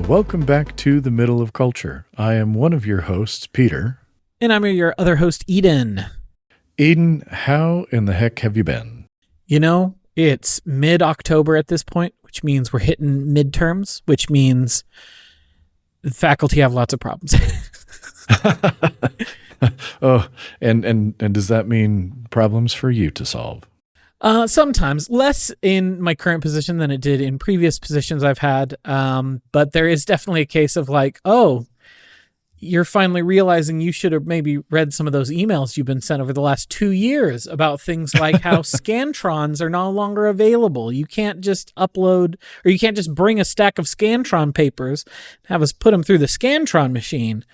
Welcome back to the Middle of Culture. I am one of your hosts, Peter. And I'm your other host, Eden. Eden, how in the heck have you been? You know, it's mid-October at this point, which means we're hitting midterms, which means the faculty have lots of problems. Oh, and does that mean problems for you to solve? Sometimes, less in my current position than it did in previous positions I've had. But there is definitely a case of like, oh, you're finally realizing you should have maybe read some of those emails you've been sent over the last 2 years about things like how Scantrons are no longer available. You can't just upload, or you can't just bring a stack of Scantron papers and have us put them through the Scantron machine.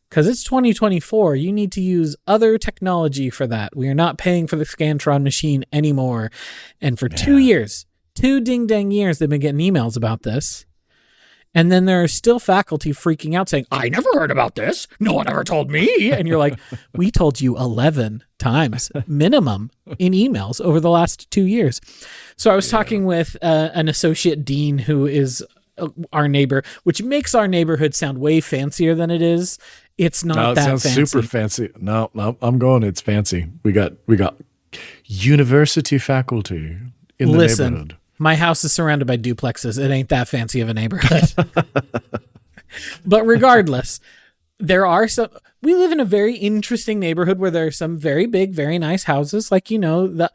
Because it's 2024, you need to use other technology for that. We are not paying for the Scantron machine anymore. And for 2 years, 2 ding-dang years, they've been getting emails about this. And then there are still faculty freaking out saying, I never heard about this. No one ever told me. And you're like, we told you 11 times minimum in emails over the last 2 years. So I was talking with an associate dean who is our neighbor, which makes our neighborhood sound way fancier than it is. It's not that fancy. It sounds super fancy. No, I'm going. It's fancy. We got university faculty in the neighborhood. My house is surrounded by duplexes. It ain't that fancy of a neighborhood. But regardless, there are some. We live in a very interesting neighborhood where there are some very big, very nice houses, like the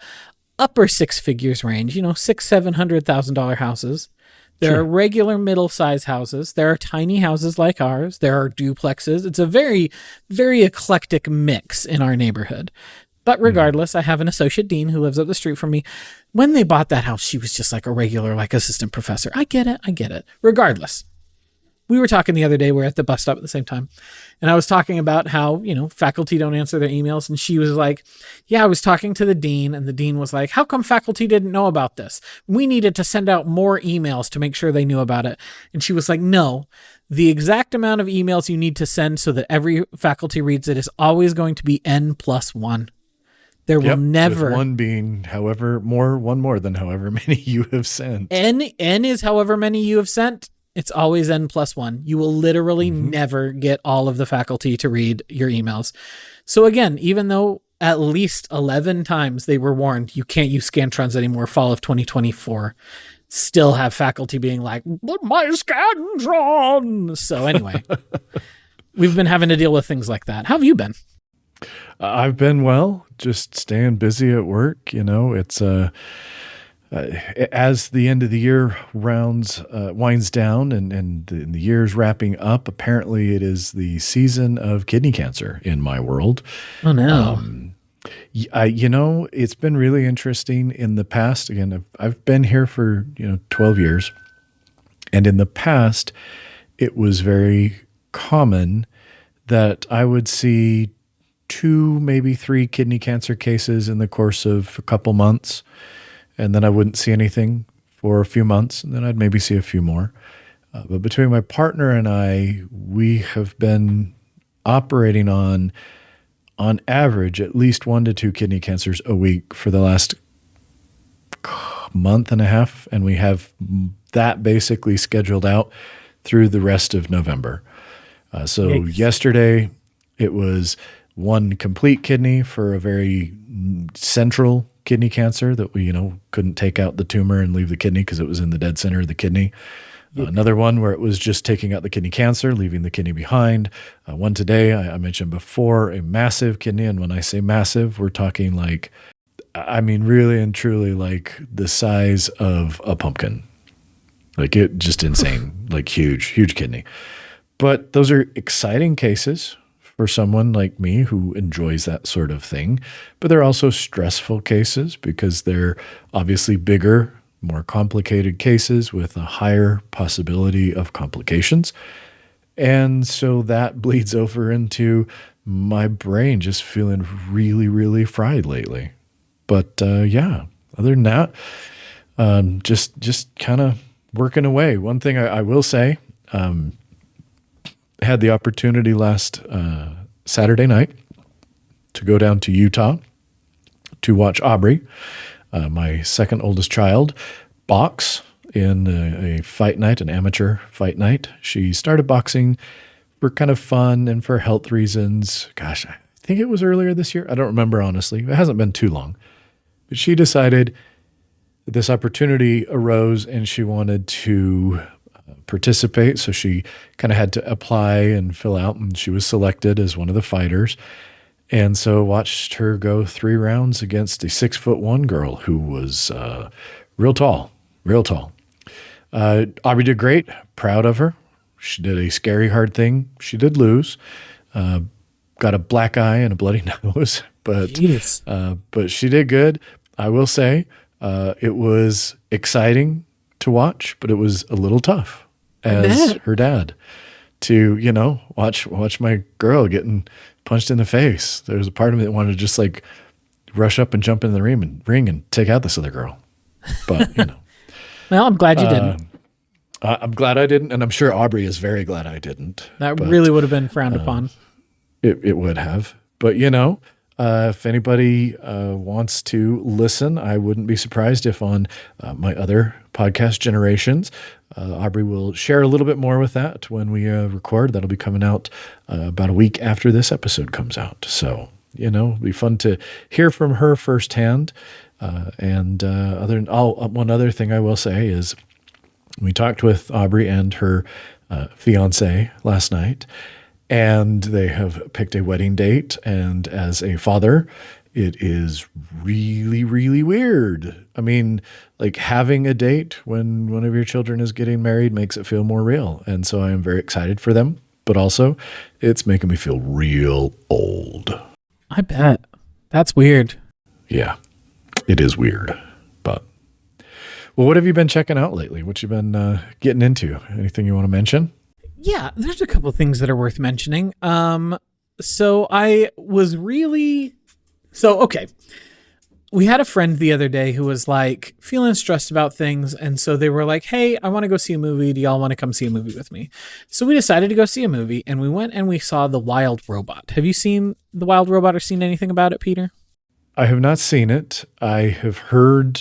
upper six figures range. $600,000-$700,000 houses. There are regular middle-sized houses. There are tiny houses like ours. There are duplexes. It's a very, very eclectic mix in our neighborhood. But regardless, I have an associate dean who lives up the street from me. When they bought that house, she was just like a regular, assistant professor. I get it. Regardless, we were talking the other day. We were at the bus stop at the same time. And I was talking about how, faculty don't answer their emails. And she was like, yeah, I was talking to the dean. And the dean was like, how come faculty didn't know about this? We needed to send out more emails to make sure they knew about it. And she was like, no, the exact amount of emails you need to send so that every faculty reads it is always going to be N+1. There will never, with one being one more than however many you have sent. N is however many you have sent. It's always N+1. You will literally never get all of the faculty to read your emails. So again, even though at least 11 times they were warned, you can't use Scantrons anymore, fall of 2024, still have faculty being like, but my Scantron. So anyway, we've been having to deal with things like that. How have you been? I've been well, just staying busy at work. It's as the end of the year winds down and the year's wrapping up. Apparently, it is the season of kidney cancer in my world. Oh no! It's been really interesting in the past. Again, I've been here for 12 years, and in the past, it was very common that I would see 2, maybe 3 kidney cancer cases in the course of a couple months. And then I wouldn't see anything for a few months. And then I'd maybe see a few more. But between my partner and I, we have been operating on average, at least 1 to 2 kidney cancers a week for the last month and a half. And we have that basically scheduled out through the rest of November. So yesterday it was 1 complete kidney for a very central kidney cancer that we, couldn't take out the tumor and leave the kidney because it was in the dead center of the kidney. Another one where it was just taking out the kidney cancer, leaving the kidney behind. One today, I mentioned before, a massive kidney. And when I say massive, we're talking really and truly like the size of a pumpkin. Like it just insane, like huge kidney. But those are exciting cases for someone like me who enjoys that sort of thing. But they're also stressful cases because they're obviously bigger, more complicated cases with a higher possibility of complications. And so that bleeds over into my brain just feeling really, really fried lately. But other than that, just kind of working away. One thing I will say, had the opportunity last Saturday night to go down to Utah to watch Aubrey, my second oldest child, box in a fight night, an amateur fight night. She started boxing for kind of fun and for health reasons. Gosh, I think it was earlier this year. I don't remember, honestly. It hasn't been too long. But she decided that this opportunity arose and she wanted to participate. So she kind of had to apply and fill out, and she was selected as one of the fighters. And so watched her go 3 rounds against a 6'1" girl who was real tall, real tall. Aubrey did great. Proud of her. She did a scary hard thing. She did lose. Got a black eye and a bloody nose, but she did good. I will say it was exciting to watch, but it was a little tough as her dad to, watch my girl getting punched in the face. There was a part of me that wanted to just like rush up and jump in the ring and take out this other girl. But, Well, I'm glad you didn't. I'm glad I didn't, and I'm sure Aubrey is very glad I didn't. That really would have been frowned upon. It would have. But, if anybody wants to listen, I wouldn't be surprised if on my other podcast, Generations, Aubrey will share a little bit more with that when we record. That'll be coming out about a week after this episode comes out. So, it'll be fun to hear from her firsthand. One other thing I will say is we talked with Aubrey and her fiance last night, and they have picked a wedding date. And as a father, it is really, really weird. I mean, like having a date when one of your children is getting married makes it feel more real. And so I am very excited for them, but also it's making me feel real old. I bet. That's weird. Yeah, it is weird. But, well, what have you been checking out lately? What you been getting into? Anything you want to mention? Yeah, there's a couple things that are worth mentioning. We had a friend the other day who was like feeling stressed about things. And so they were like, hey, I want to go see a movie. Do y'all want to come see a movie with me? So we decided to go see a movie, and we went and we saw The Wild Robot. Have you seen The Wild Robot or seen anything about it, Peter? I have not seen it. I have heard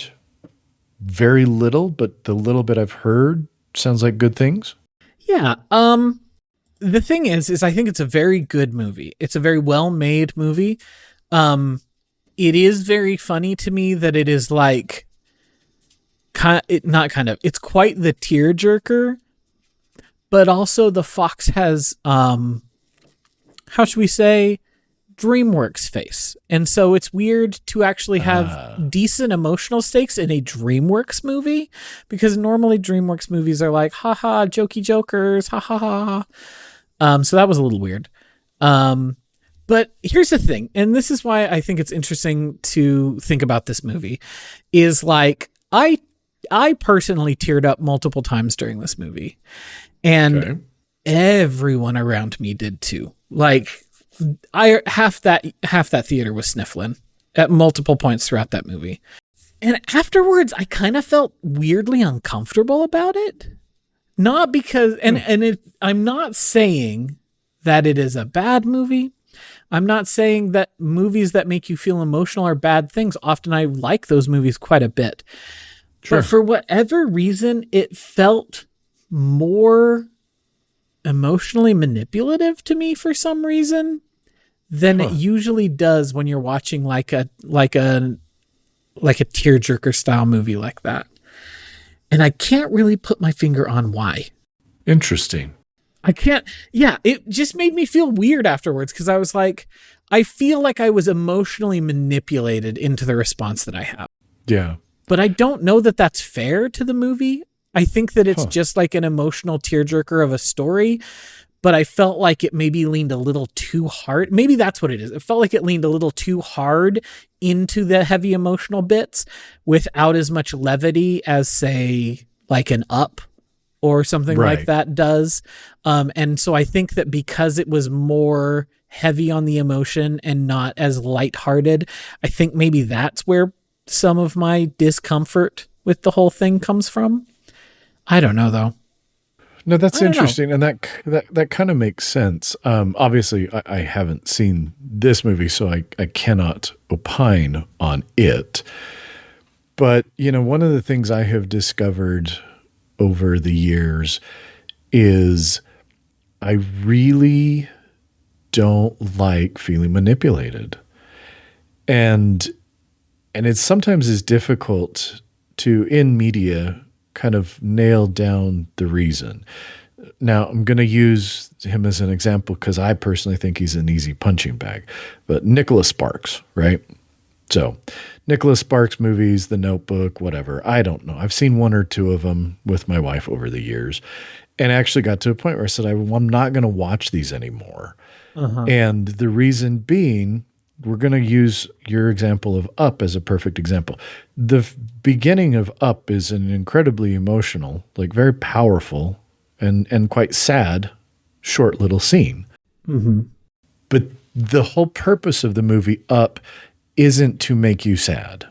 very little, but the little bit I've heard sounds like good things. Yeah. The thing is I think it's a very good movie. It's a very well-made movie. It is very funny to me that it is like, it's quite the tearjerker, but also the Fox has, how should we say, DreamWorks face. And so it's weird to actually have decent emotional stakes in a DreamWorks movie, because normally DreamWorks movies are like, haha, jokey jokers, ha ha ha. So that was a little weird. But here's the thing, and this is why I think it's interesting to think about this movie, is like, I personally teared up multiple times during this movie, and everyone around me did too. Like, half that theater was sniffling at multiple points throughout that movie. And afterwards, I kind of felt weirdly uncomfortable about it. Not because, I'm not saying that it is a bad movie. I'm not saying that movies that make you feel emotional are bad things. Often I like those movies quite a bit. Sure. But for whatever reason, it felt more emotionally manipulative to me for some reason than it usually does when you're watching like a tearjerker style movie like that. And I can't really put my finger on why. Interesting. I can't. Yeah, it just made me feel weird afterwards, because I was like, I feel like I was emotionally manipulated into the response that I have. Yeah. But I don't know that that's fair to the movie. I think that it's just like an emotional tearjerker of a story, but I felt like it maybe leaned a little too hard. Maybe that's what it is. It felt like it leaned a little too hard into the heavy emotional bits without as much levity as, say, like an Up or something like that does. And so I think that because it was more heavy on the emotion and not as lighthearted, I think maybe that's where some of my discomfort with the whole thing comes from. I don't know, though. No, that's interesting. And that kind of makes sense. Obviously, I haven't seen this movie, so I cannot opine on it. But, one of the things I have discovered over the years is I really don't like feeling manipulated. And it sometimes is difficult to, in media, kind of nail down the reason. Now, I'm going to use him as an example because I personally think he's an easy punching bag. But Nicholas Sparks, right? So, Nicholas Sparks movies, The Notebook, whatever. I don't know. I've seen one or two of them with my wife over the years, and actually got to a point where I said, I'm not going to watch these anymore. And the reason being, we're going to use your example of Up as a perfect example. The beginning of Up is an incredibly emotional, like very powerful and quite sad, short little scene. But the whole purpose of the movie Up isn't to make you sad.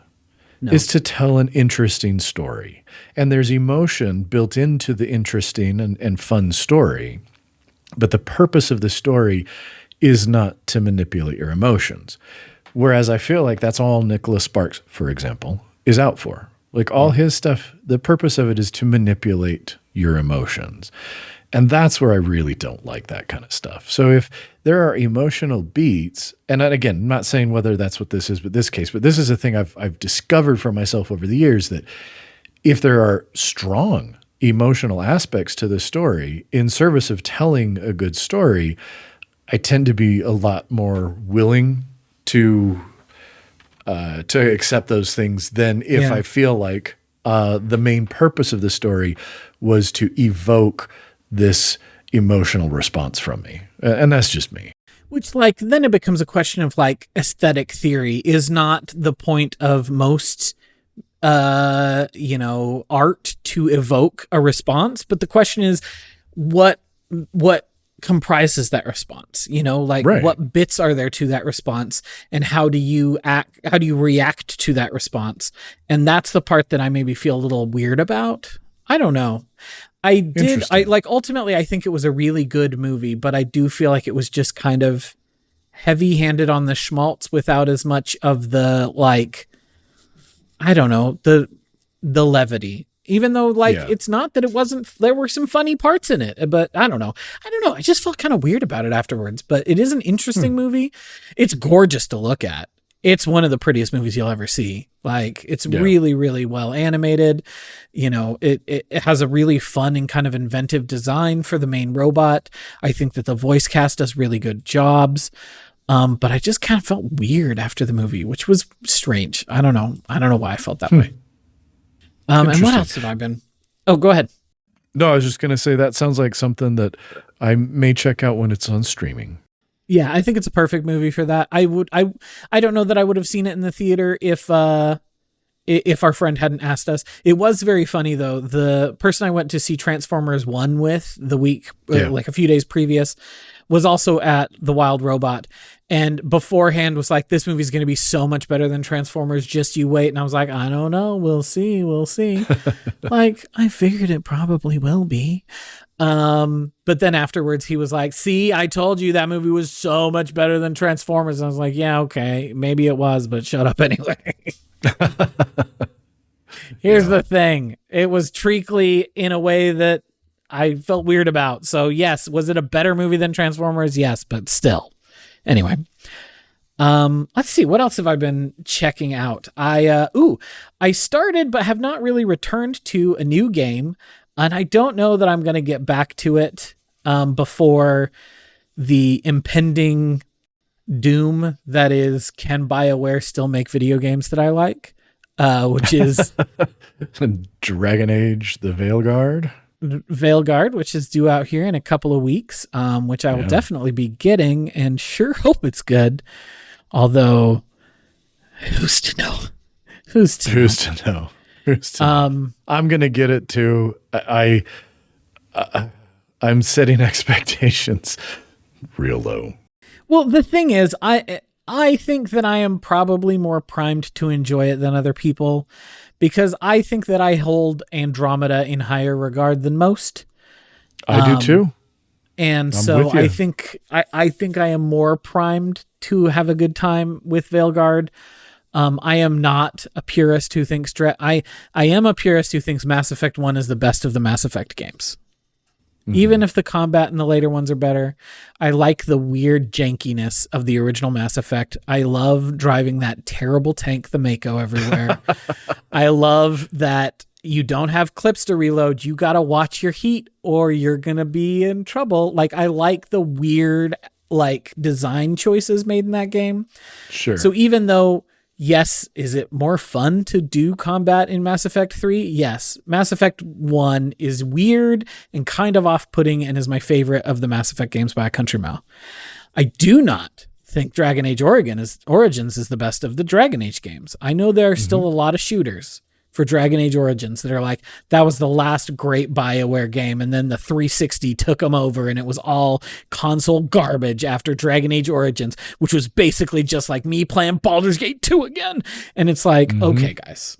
No. It's to tell an interesting story. And there's emotion built into the interesting and fun story. But the purpose of the story is not to manipulate your emotions. Whereas I feel like that's all Nicholas Sparks, for example, is out for. Like all his stuff, the purpose of it is to manipulate your emotions. And that's where I really don't like that kind of stuff. So if there are emotional beats, and again, I'm not saying whether that's what this is, but this is a thing I've discovered for myself over the years, that if there are strong emotional aspects to the story in service of telling a good story, I tend to be a lot more willing to accept those things than if I feel like the main purpose of the story was to evoke this emotional response from me. And that's just me. Which, like, then it becomes a question of, like, aesthetic theory is not the point of most, art to evoke a response. But the question is, what comprises that response? Right. What bits are there to that response, and how do you react to that response? And that's the part that I maybe feel a little weird about. I don't know. Ultimately I think it was a really good movie, but I do feel like it was just kind of heavy-handed on the schmaltz without as much of the, like, I don't know, the levity. Even though, it's not that it wasn't, there were some funny parts in it, but I don't know. I just felt kind of weird about it afterwards, but it is an interesting movie. It's gorgeous to look at. It's one of the prettiest movies you'll ever see. Like, it's really, really well animated. It has a really fun and kind of inventive design for the main robot. I think that the voice cast does really good jobs. But I just kind of felt weird after the movie, which was strange. I don't know why I felt that way. And what else have I been? Oh, go ahead. No, I was just going to say that sounds like something that I may check out when it's on streaming. Yeah, I think it's a perfect movie for that. I don't know that I would have seen it in the theater if our friend hadn't asked us. It was very funny though. The person I went to see Transformers 1 with the week, like a few days previous, was also at The Wild Robot, and beforehand was like, this movie's going to be so much better than Transformers, just you wait. And I was like, I don't know. We'll see. Like, I figured it probably will be. But then afterwards he was like, see, I told you that movie was so much better than Transformers. And I was like, yeah, okay, maybe it was, but shut up anyway. Here's the thing. It was treacly in a way that I felt weird about. So yes, was it a better movie than Transformers? Yes, but still. Anyway, let's see. What else have I been checking out? I started, but have not really returned to a new game. And I don't know that I'm going to get back to it before the impending doom that is, can BioWare still make video games that I like? Which is Dragon Age, the Veilguard, which is due out here in a couple of weeks, which I will definitely be getting and sure hope it's good. Although, who's to know? Who's to know? I'm going to get it too. I'm setting expectations real low. Well, the thing is, I think that I am probably more primed to enjoy it than other people, because I think that I hold Andromeda in higher regard than most. I do too. And so I think I am more primed to have a good time with Veilguard. I am not a purist who thinks I am a purist who thinks Mass Effect 1 is the best of the Mass Effect games. Even if the combat in the later ones are better, I like the weird jankiness of the original Mass Effect. I love driving that terrible tank, the Mako, everywhere. I love that you don't have clips to reload. You got to watch your heat or you're going to be in trouble. Like, I like the weird, like, design choices made in that game. Sure. So even though, yes, is it more fun to do combat in Mass Effect 3? Yes. Mass Effect 1 is weird and kind of off-putting and is my favorite of the Mass Effect games by a country mile. I do not think Dragon Age Origins is the best of the Dragon Age games. I know there are still a lot of shooters for Dragon Age Origins that are like, that was the last great BioWare game, and then the 360 took them over, and it was all console garbage after Dragon Age Origins, which was basically just like me playing Baldur's Gate 2 again. And it's like, okay, guys.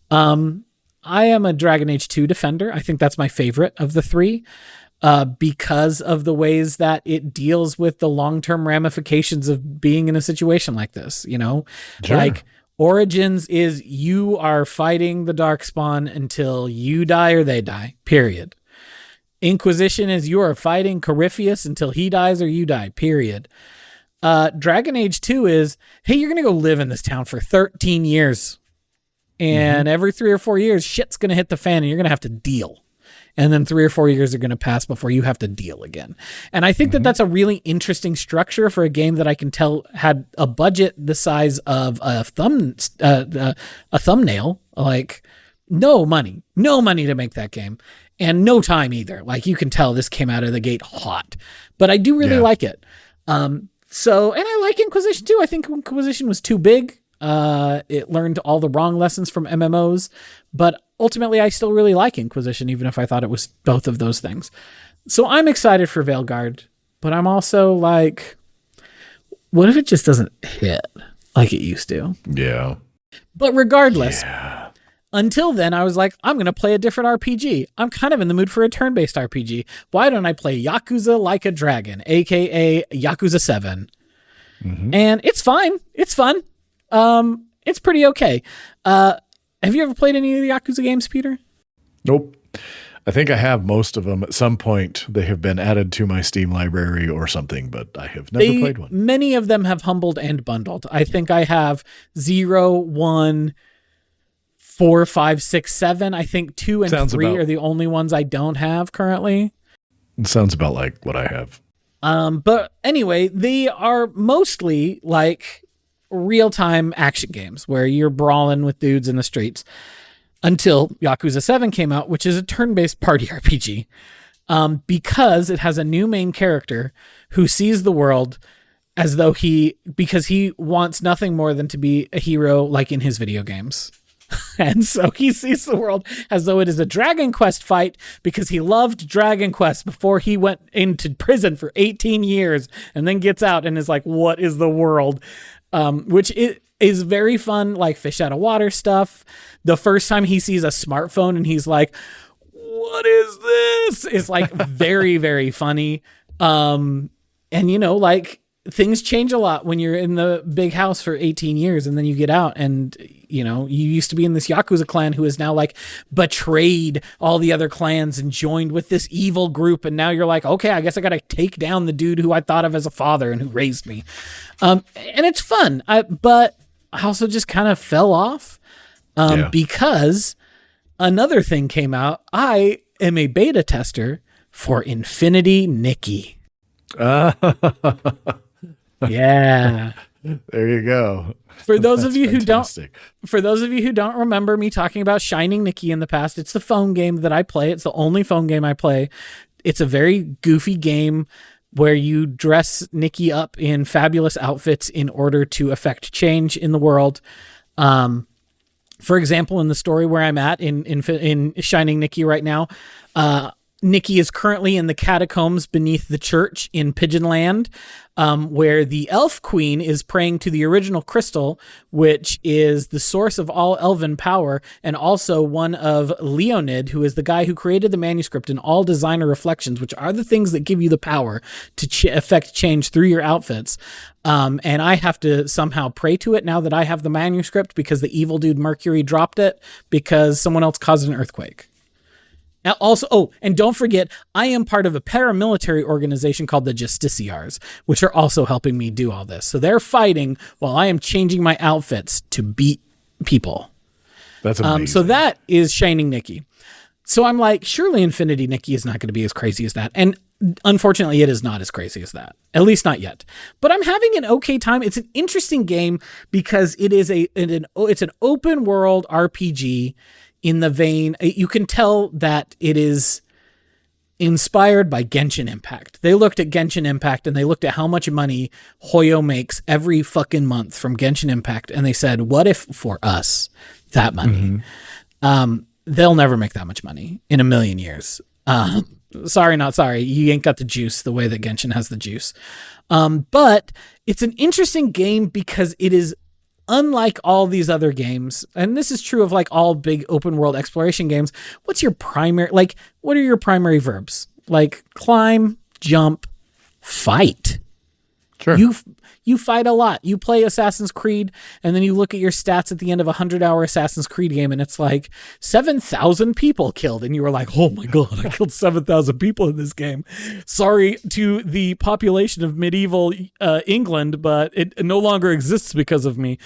I am a Dragon Age 2 defender. I think that's my favorite of the three, because of the ways that it deals with the long-term ramifications of being in a situation like this, you know? Sure. Like, Origins is you are fighting the Darkspawn until you die or they die, period. Inquisition is you are fighting Corypheus until he dies or you die, period. Dragon Age 2 is, hey, you're going to go live in this town for 13 years. And every 3 or 4 years, shit's going to hit the fan and you're going to have to deal. And then 3 or 4 years are going to pass before you have to deal again. And I think that that's a really interesting structure for a game that I can tell had a budget the size of a thumbnail. Like, no money to make that game, and no time either. Like, you can tell this came out of the gate hot, but I do really like it. So, and I like Inquisition too. I think Inquisition was too big. It learned all the wrong lessons from MMOs, but ultimately I still really like Inquisition, even if I thought it was both of those things. So I'm excited for Veilguard, but I'm also like, what if it just doesn't hit like it used to? Yeah. But regardless, until then I was like, I'm going to play a different RPG. I'm kind of in the mood for a turn-based RPG. Why don't I play Yakuza Like a Dragon, aka Yakuza 7? And it's fine. It's fun. It's pretty okay. Have you ever played any of the Yakuza games, Peter? Nope. I think I have most of them. At some point, they have been added to my Steam library or something, but I have never played one. Many of them have humbled and bundled. I think I have 0, 1, 4, 5, 6, 7. I think 2 and 3 are the only ones I don't have currently. It sounds about like what I have. But anyway, they are mostly like real-time action games where you're brawling with dudes in the streets until Yakuza 7 came out, which is a turn-based party RPG, because it has a new main character who sees the world as though because he wants nothing more than to be a hero like in his video games. And so he sees the world as though it is a Dragon Quest fight because he loved Dragon Quest before he went into prison for 18 years and then gets out and is like, what is the world? Which is very fun, like fish out of water stuff. The first time he sees a smartphone and he's like, what is this? It's like very, very funny. And you know, like things change a lot when you're in the big house for 18 years and then you get out and, you know, you used to be in this Yakuza clan who is now like betrayed all the other clans and joined with this evil group. And now you're like, okay, I guess I got to take down the dude who I thought of as a father and who raised me. And it's fun. But I also just kind of fell off because another thing came out. I am a beta tester for Infinity Nikki. Yeah. There you go. For those of you who don't remember me talking about Shining Nikki in the past, it's the phone game that I play. It's the only phone game I play. It's a very goofy game where you dress Nikki up in fabulous outfits in order to affect change in the world. For example, in the story where I'm at in Shining Nikki right now, Nikki is currently in the catacombs beneath the church in Pigeonland, where the elf queen is praying to the original crystal, which is the source of all elven power, and also one of Leonid, who is the guy who created the manuscript and all designer reflections, which are the things that give you the power to affect change through your outfits. And I have to somehow pray to it now that I have the manuscript, because the evil dude Mercury dropped it because someone else caused an earthquake. Now also, and don't forget, I am part of a paramilitary organization called the Justiciars, which are also helping me do all this. So they're fighting while I am changing my outfits to beat people. That's amazing. So that is Shining Nikki. So I'm like, surely Infinity Nikki is not going to be as crazy as that. And unfortunately, it is not as crazy as that. At least not yet. But I'm having an okay time. It's an interesting game because it is it's an open world RPG in the vein. You can tell that it is inspired by Genshin Impact. They looked at Genshin Impact and they looked at how much money Hoyo makes every fucking month from Genshin Impact. And they said, what if for us, that money, they'll never make that much money in a million years. Sorry, not sorry. You ain't got the juice the way that Genshin has the juice. But it's an interesting game because it is unlike all these other games. And this is true of like all big open world exploration games. What are your primary verbs? Like climb, jump, fight. Sure. You fight a lot. You play Assassin's Creed, and then you look at your stats at the end of a 100-hour Assassin's Creed game, and it's like 7,000 people killed. And you were like, oh my God, I killed 7,000 people in this game. Sorry to the population of medieval England, but it no longer exists because of me.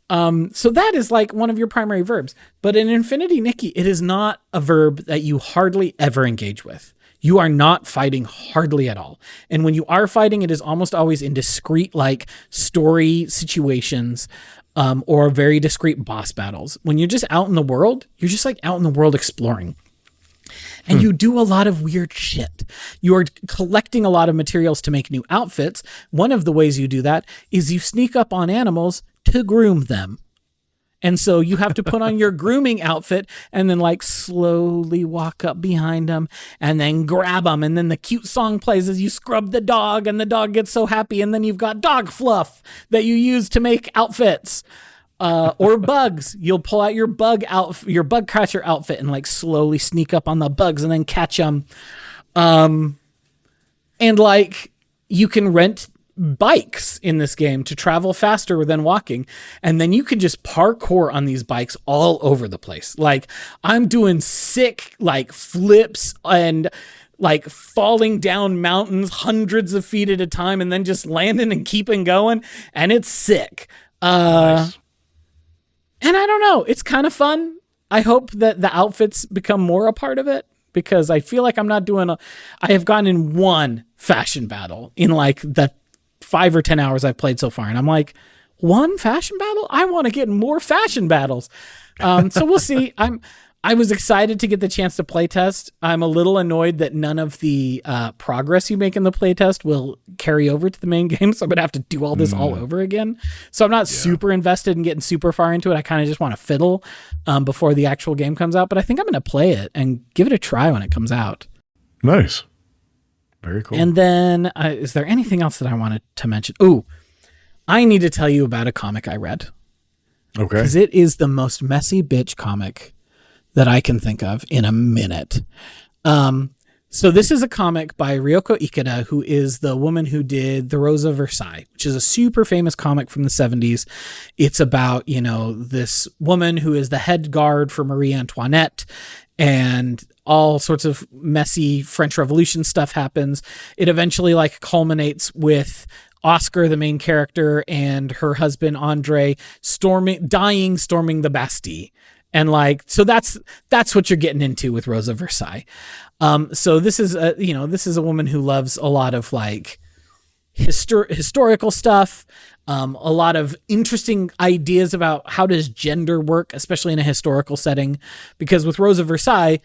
So that is like one of your primary verbs. But in Infinity Nikki, it is not a verb that you hardly ever engage with. You are not fighting hardly at all. And when you are fighting, it is almost always in discrete, like story situations, or very discrete boss battles. When you're just out in the world, you're just like out in the world exploring. And you do a lot of weird shit. You are collecting a lot of materials to make new outfits. One of the ways you do that is you sneak up on animals to groom them. And so you have to put on your grooming outfit and then like slowly walk up behind them and then grab them. And then the cute song plays as you scrub the dog and the dog gets so happy. And then you've got dog fluff that you use to make outfits. Or bugs. You'll pull out your bug catcher outfit and like slowly sneak up on the bugs and then catch them. And like you can rent bikes in this game to travel faster than walking, and then you can just parkour on these bikes all over the place. Like I'm doing sick like flips and like falling down mountains hundreds of feet at a time and then just landing and keeping going, and it's sick. Nice. And I don't know, it's kind of fun. I hope that the outfits become more a part of it, because I feel like I have gotten in one fashion battle in like the 5 or 10 hours I've played so far. And I'm like, one fashion battle? I want to get more fashion battles. So we'll see. I was excited to get the chance to playtest. I'm a little annoyed that none of the progress you make in the playtest will carry over to the main game. So I'm going to have to do all this all over again. So I'm not super invested in getting super far into it. I kind of just want to fiddle before the actual game comes out. But I think I'm going to play it and give it a try when it comes out. Nice. Very cool. And then, is there anything else that I wanted to mention? Ooh, I need to tell you about a comic I read. Okay. Because it is the most messy bitch comic that I can think of in a minute. So this is a comic by Ryoko Ikeda, who is the woman who did The Rose of Versailles, which is a super famous comic from the 70s. It's about, this woman who is the head guard for Marie Antoinette, and all sorts of messy French Revolution stuff happens. It eventually like culminates with Oscar, the main character, and her husband Andre storming the Bastille. And like, so that's what you're getting into with Rose of Versailles. So this is a woman who loves a lot of like historical stuff, a lot of interesting ideas about how does gender work, especially in a historical setting. Because with Rose of Versailles,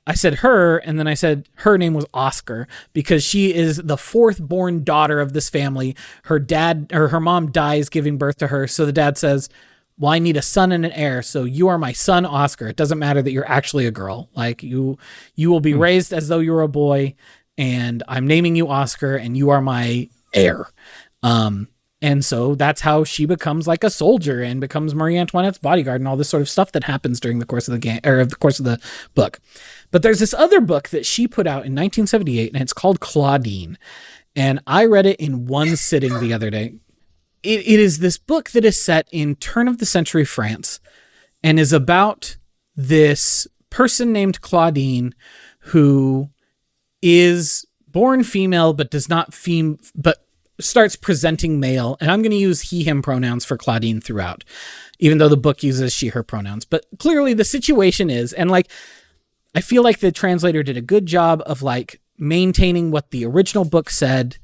I said her, and then I said her name was Oscar because she is the fourth born daughter of this family. Her mom dies giving birth to her. So the dad says, well, I need a son and an heir, so you are my son, Oscar. It doesn't matter that you're actually a girl. Like you will be raised as though you're a boy, and I'm naming you Oscar, and you are my heir. And so that's how she becomes like a soldier and becomes Marie Antoinette's bodyguard and all this sort of stuff that happens during the course of the game, or the course of the book. But there's this other book that she put out in 1978, and it's called Claudine. And I read it in one sitting the other day. It is this book that is set in turn of the century France and is about this person named Claudine who is born female but does not but starts presenting male. And I'm going to use he, him pronouns for Claudine throughout, even though the book uses she, her pronouns. But clearly the situation is, and like, I feel like the translator did a good job of like maintaining what the original book said,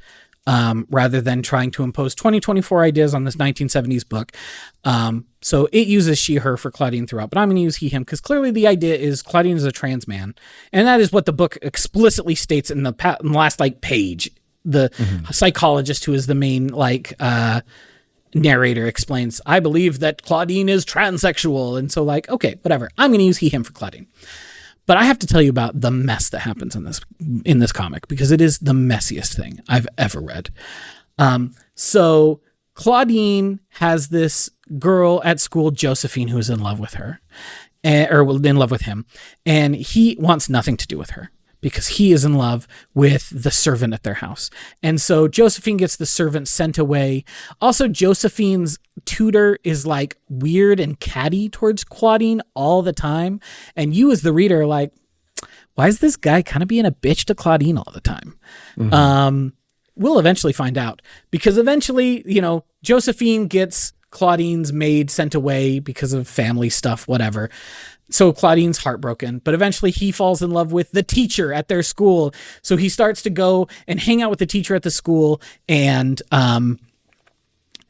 rather than trying to impose 2024 ideas on this 1970s book. So it uses she, her for Claudine throughout, but I'm going to use he, him, because clearly the idea is Claudine is a trans man. And that is what the book explicitly states in the last like page. The psychologist who is the main like narrator explains, I believe that Claudine is transsexual. And so like, okay, whatever. I'm going to use he, him for Claudine. But I have to tell you about the mess that happens in this comic, because it is the messiest thing I've ever read. So Claudine has this girl at school, Josephine, who's in love with her, or in love with him, and he wants nothing to do with her because he is in love with the servant at their house. And so Josephine gets the servant sent away. Also, Josephine's tutor is like weird and catty towards Claudine all the time. And you as the reader are like, why is this guy kind of being a bitch to Claudine all the time? We'll eventually find out, because eventually, you know, Josephine gets Claudine's maid sent away because of family stuff, whatever. So Claudine's heartbroken, but eventually he falls in love with the teacher at their school. So he starts to go and hang out with the teacher at the school and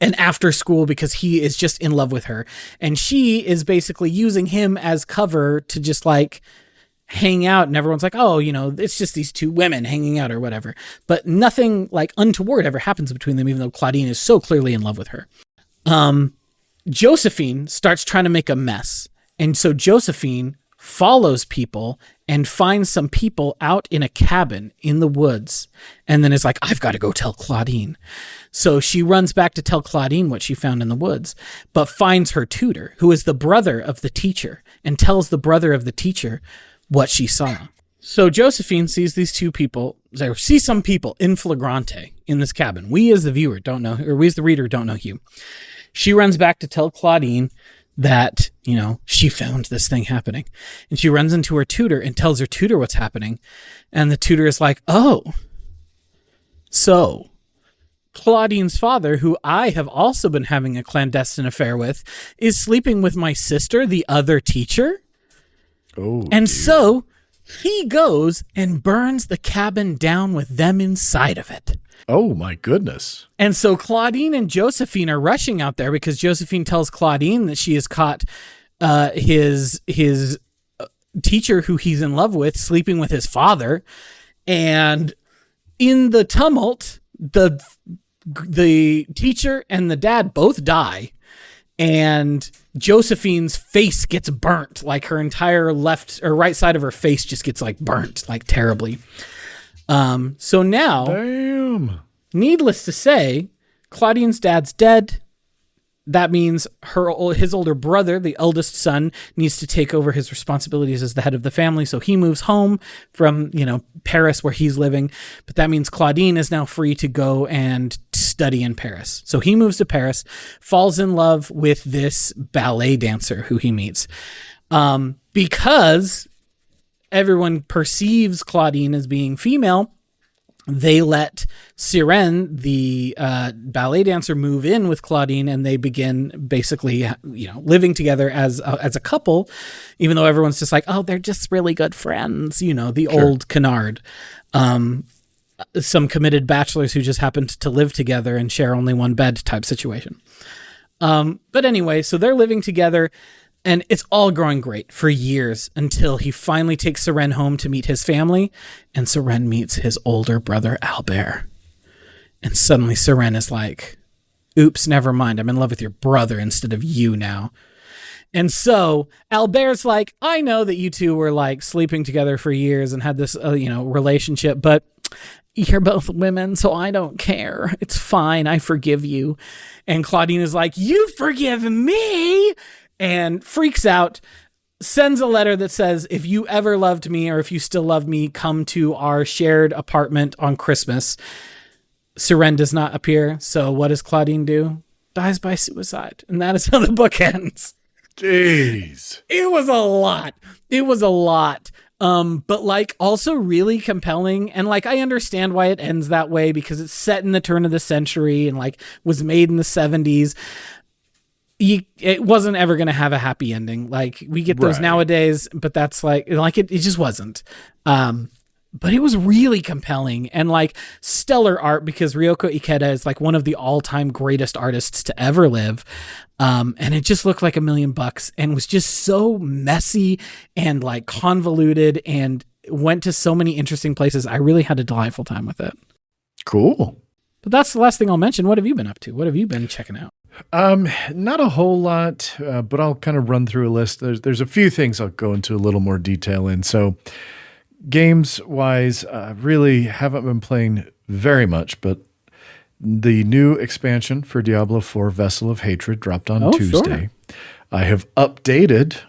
after school, because he is just in love with her. And she is basically using him as cover to just like hang out. And everyone's like, oh, you know, it's just these two women hanging out or whatever. But nothing like untoward ever happens between them, even though Claudine is so clearly in love with her. Josephine starts trying to make a mess. And so Josephine follows people and finds some people out in a cabin in the woods. And then is like, I've got to go tell Claudine. So she runs back to tell Claudine what she found in the woods, but finds her tutor, who is the brother of the teacher, and tells the brother of the teacher what she saw. So Josephine sees these two people, or sees some people in flagrante in this cabin. We as the viewer don't know, or we as the reader don't know who. She runs back to tell Claudine that, you know, she found this thing happening. And she runs into her tutor and tells her tutor what's happening. And the tutor is like, oh, so Claudine's father, who I have also been having a clandestine affair with, is sleeping with my sister, the other teacher. Oh, and dear. So he goes and burns the cabin down with them inside of it. Oh, my goodness. And so Claudine and Josephine are rushing out there because Josephine tells Claudine that she has caught his teacher, who he's in love with, sleeping with his father. And in the tumult, the teacher and the dad both die. And Josephine's face gets burnt, like her entire left or right side of her face just gets like burnt, like terribly. So now, damn. Needless to say, Claudine's dad's dead. That means his older brother, the eldest son, needs to take over his responsibilities as the head of the family. So he moves home from, you know, Paris, where he's living. But that means Claudine is now free to go and study in Paris. So he moves to Paris, falls in love with this ballet dancer who he meets. Because everyone perceives Claudine as being female, they let Sirène, the ballet dancer, move in with Claudine, and they begin basically, you know, living together as a couple, even though everyone's just like, oh, they're just really good friends, you know, the old canard. Some committed bachelors who just happened to live together and share only one bed type situation. But anyway, so they're living together. And it's all growing great for years until he finally takes Sirène home to meet his family, and Sirène meets his older brother, Albert. And suddenly Sirène is like, oops, never mind. I'm in love with your brother instead of you now. And so Albert's like, I know that you two were like sleeping together for years and had this, relationship, but you're both women, so I don't care. It's fine. I forgive you. And Claudine is like, you forgive me? And freaks out, sends a letter that says, if you ever loved me or if you still love me, come to our shared apartment on Christmas. Seren does not appear. So what does Claudine do? Dies by suicide. And that is how the book ends. Jeez. It was a lot. But like also really compelling. And like, I understand why it ends that way because it's set in the turn of the century and like was made in the 70s. It wasn't ever going to have a happy ending. Like we get those nowadays, but that's like it just wasn't. But it was really compelling and like stellar art because Ryoko Ikeda is like one of the all-time greatest artists to ever live. And it just looked like $1 million and was just so messy and like convoluted and went to so many interesting places. I really had a delightful time with it. Cool. But that's the last thing I'll mention. What have you been up to? What have you been checking out? Not a whole lot, but I'll kind of run through a list. There's a few things I'll go into a little more detail in. So games wise, really haven't been playing very much, but the new expansion for Diablo IV Vessel of Hatred dropped on Tuesday. Sure. I have updated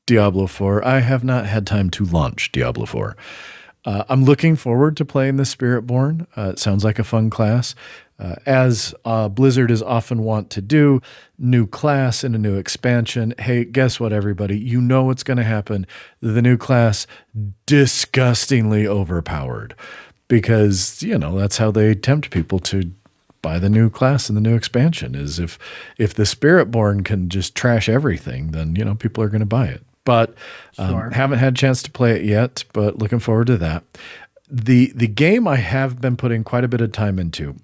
Diablo IV. I have not had time to launch Diablo IV. I'm looking forward to playing the Spiritborn. It sounds like a fun class. As Blizzard is often wont to do, new class and a new expansion. Hey, guess what, everybody? You know what's going to happen. The new class, disgustingly overpowered. Because, that's how they tempt people to buy the new class and the new expansion, is if the Spiritborn can just trash everything, then, people are going to buy it. But haven't had a chance to play it yet, but looking forward to that. The game I have been putting quite a bit of time into.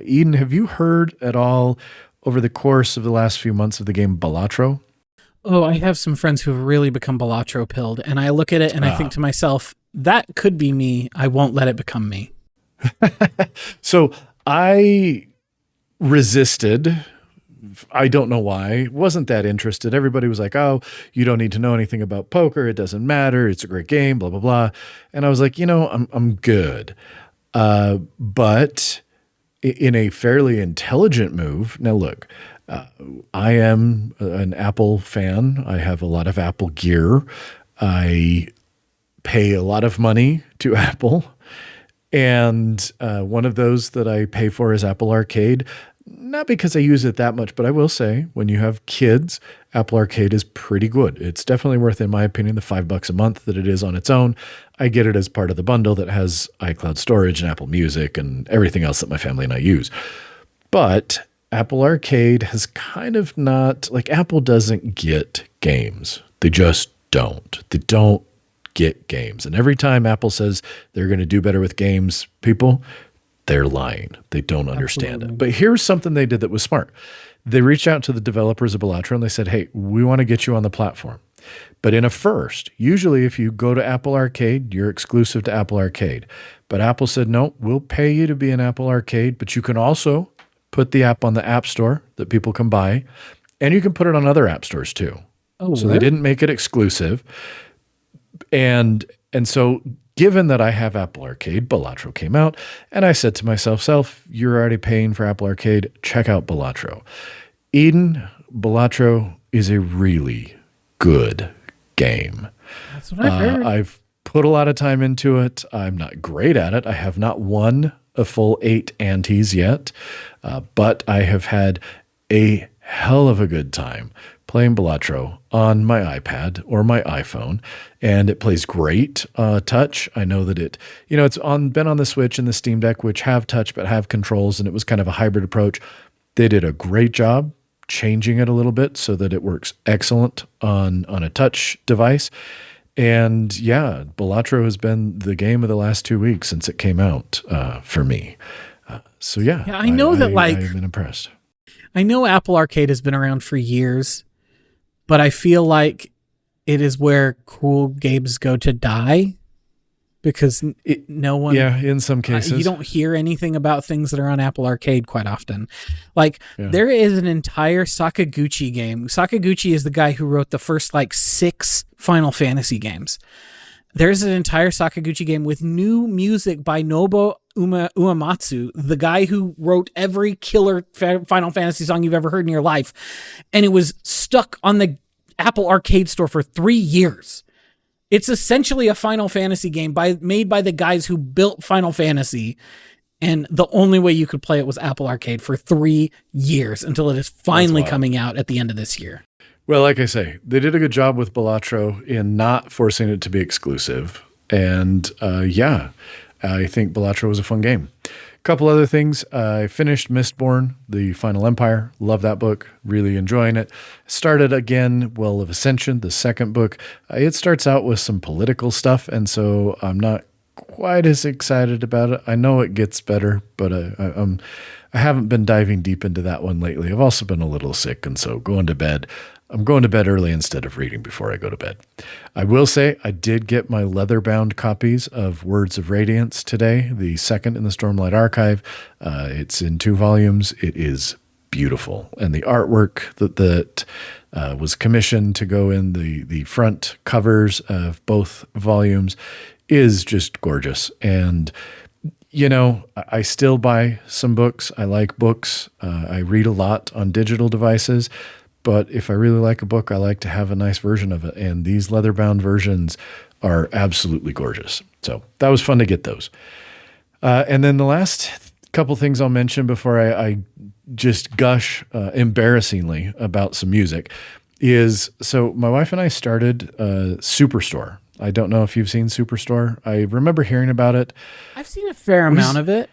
Eden, have you heard at all over the course of the last few months of the game Balatro? Oh, I have some friends who have really become Balatro pilled, and I look at it and I think to myself, that could be me. I won't let it become me. So I resisted. I don't know why. Wasn't that interested. Everybody was like, oh, you don't need to know anything about poker. It doesn't matter. It's a great game, blah, blah, blah. And I was like, I'm good. But in a fairly intelligent move. Now, look, I am an Apple fan. I have a lot of Apple gear. I pay a lot of money to Apple. And one of those that I pay for is Apple Arcade. Not because I use it that much, but I will say when you have kids, Apple Arcade is pretty good. It's definitely worth, in my opinion, the $5 a month that it is on its own. I get it as part of the bundle that has iCloud storage and Apple Music and everything else that my family and I use. But Apple Arcade has kind of not, like Apple doesn't get games. They just don't. They don't get games. And every time Apple says they're going to do better with games, people, they're lying. They don't understand it. But here's something they did that was smart. They reached out to the developers of Balatro and they said, hey, we want to get you on the platform. But in a first, usually if you go to Apple Arcade, you're exclusive to Apple Arcade. But Apple said, no, we'll pay you to be in Apple Arcade, but you can also put the app on the App Store that people can buy, and you can put it on other app stores too. Oh, so really? They didn't make it exclusive. And so given that I have Apple Arcade, Balatro came out, and I said to myself, you're already paying for Apple Arcade, check out Balatro. Eden, Balatro is a really good game. That's what I've heard. I've put a lot of time into it. I'm not great at it. I have not won a full 8 antes yet, but I have had a hell of a good time playing Balatro on my iPad or my iPhone, and it plays great touch. I know that it's been on the Switch and the Steam Deck, which have touch but have controls, and it was kind of a hybrid approach. They did a great job changing it a little bit so that it works excellent on a touch device. And yeah, Balatro has been the game of the last 2 weeks since it came out for me. So yeah, I know that I've been impressed. I know Apple Arcade has been around for years, but I feel like it is where cool games go to die. because no one, in some cases, you don't hear anything about things that are on Apple Arcade quite often. Like there is an entire Sakaguchi game. Sakaguchi is the guy who wrote the first like 6 Final Fantasy games. There's an entire Sakaguchi game with new music by Nobuo Uematsu, the guy who wrote every killer Final Fantasy song you've ever heard in your life. And it was stuck on the Apple Arcade store for 3 years. It's essentially a Final Fantasy game made by the guys who built Final Fantasy, and the only way you could play it was Apple Arcade for 3 years until it is finally coming out at the end of this year. Well, like I say, they did a good job with Balatro in not forcing it to be exclusive. And I think Balatro was a fun game. A couple other things. I finished Mistborn, The Final Empire. Love that book. Really enjoying it. Started again, Well of Ascension, the second book. It starts out with some political stuff, and so I'm not quite as excited about it. I know it gets better, but I haven't been diving deep into that one lately. I've also been a little sick, and so I'm going to bed early instead of reading before I go to bed. I will say I did get my leather-bound copies of Words of Radiance today, the second in the Stormlight Archive. It's in 2 volumes. It is beautiful. And the artwork that was commissioned to go in the front covers of both volumes is just gorgeous. And, I still buy some books. I like books. I read a lot on digital devices. But if I really like a book, I like to have a nice version of it. And these leather-bound versions are absolutely gorgeous. So that was fun to get those. And then the last couple things I'll mention before I just gush embarrassingly about some music is, so my wife and I started Superstore. I don't know if you've seen Superstore. I remember hearing about it. I've seen a fair amount of it.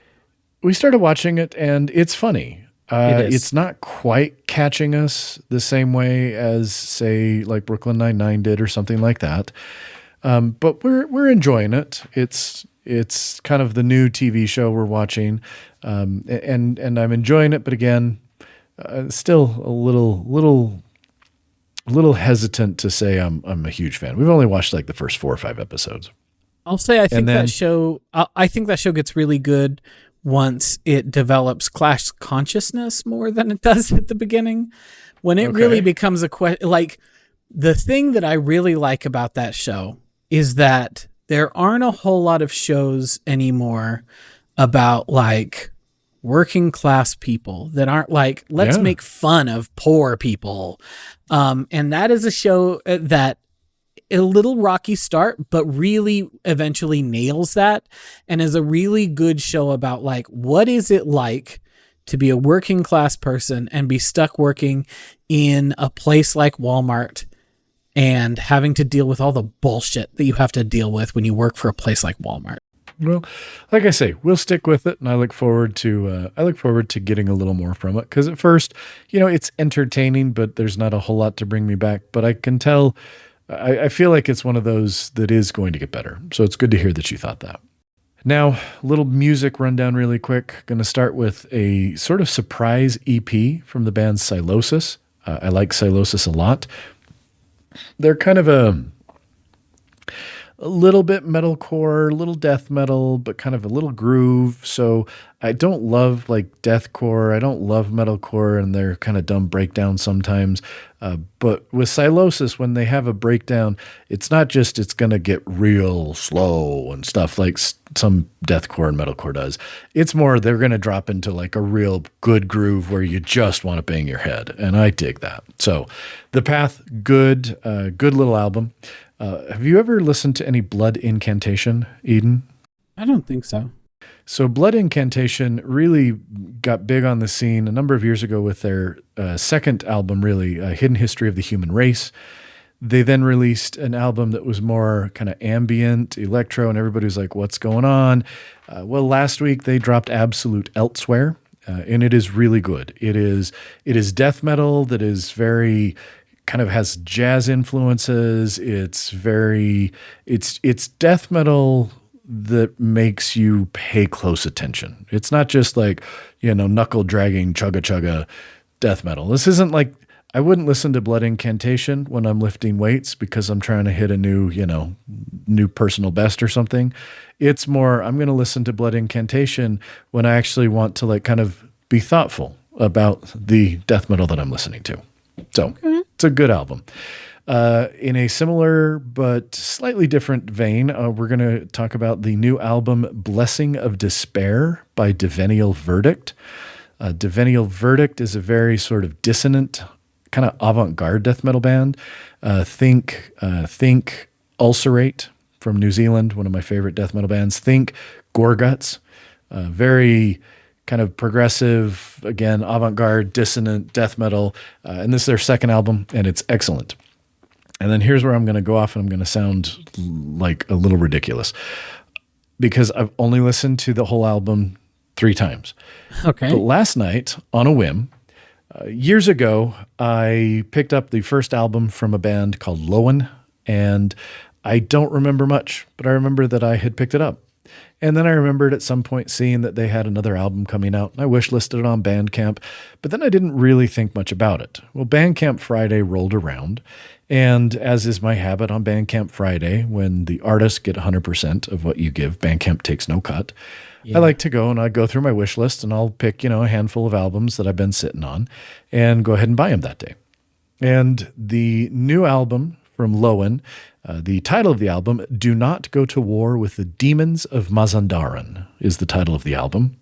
We started watching it, and it's funny. It's not quite catching us the same way as, say, like Brooklyn Nine-Nine did or something like that. But we're enjoying it. It's kind of the new TV show we're watching, and I'm enjoying it. But again, still a little hesitant to say I'm a huge fan. We've only watched like the first 4 or 5 episodes. I'll say I think that show gets really good once it develops class consciousness more than it does at the beginning. When it really becomes a question, like the thing that I really like about that show is that there aren't a whole lot of shows anymore about like working class people that aren't like, let's make fun of poor people. And that is a show that a little rocky start, but really eventually nails that and is a really good show about like, what is it like to be a working class person and be stuck working in a place like Walmart and having to deal with all the bullshit that you have to deal with when you work for a place like Walmart. Well, like I say, we'll stick with it, and I look forward to getting a little more from it. Because at first, it's entertaining, but there's not a whole lot to bring me back. But I can tell, I feel like it's one of those that is going to get better. So it's good to hear that you thought that. Now, a little music rundown really quick. Going to start with a sort of surprise EP from the band Silosis. I like Silosis a lot. They're kind of a little bit metalcore, a little death metal, but kind of a little groove. So I don't love like deathcore. I don't love metalcore, and they're kind of dumb breakdowns sometimes. But with Silosis, when they have a breakdown, it's not just it's going to get real slow and stuff like some deathcore and metalcore does. It's more they're going to drop into like a real good groove where you just want to bang your head. And I dig that. So The Path, good little album. Have you ever listened to any Blood Incantation, Eden? I don't think so. So Blood Incantation really got big on the scene a number of years ago with their second album, really, Hidden History of the Human Race. They then released an album that was more kind of ambient, electro, and everybody was like, what's going on? Well, last week they dropped Absolute Elsewhere, and it is really good. It is death metal that is very kind of has jazz influences. It's death metal that makes you pay close attention. It's not just like, knuckle dragging chugga chugga death metal. This isn't like I wouldn't listen to Blood Incantation when I'm lifting weights because I'm trying to hit a new personal best or something. It's more, I'm going to listen to Blood Incantation when I actually want to like kind of be thoughtful about the death metal that I'm listening to. So It's a good album. In a similar but slightly different vein, we're going to talk about the new album Blessing of Despair by Divenial Verdict. Divenial Verdict is a very sort of dissonant, kind of avant-garde death metal band. Think Ulcerate from New Zealand, one of my favorite death metal bands. Think Gorguts, very kind of progressive, again, avant-garde, dissonant death metal. And this is their second album, and it's excellent. And then here's where I'm going to go off and I'm going to sound like a little ridiculous because I've only listened to the whole album 3 times. Okay. But last night, on a whim, years ago, I picked up the first album from a band called Lowen, and I don't remember much, but I remember that I had picked it up. And then I remembered at some point seeing that they had another album coming out, and I wishlisted it on Bandcamp, but then I didn't really think much about it. Well, Bandcamp Friday rolled around, and as is my habit on Bandcamp Friday, when the artists get 100% of what you give, Bandcamp takes no cut. Yeah. I like to go and I go through my wish list and I'll pick, a handful of albums that I've been sitting on and go ahead and buy them that day. And the new album from Lowen, the title of the album, Do Not Go to War with the Demons of Mazandaran, is the title of the album.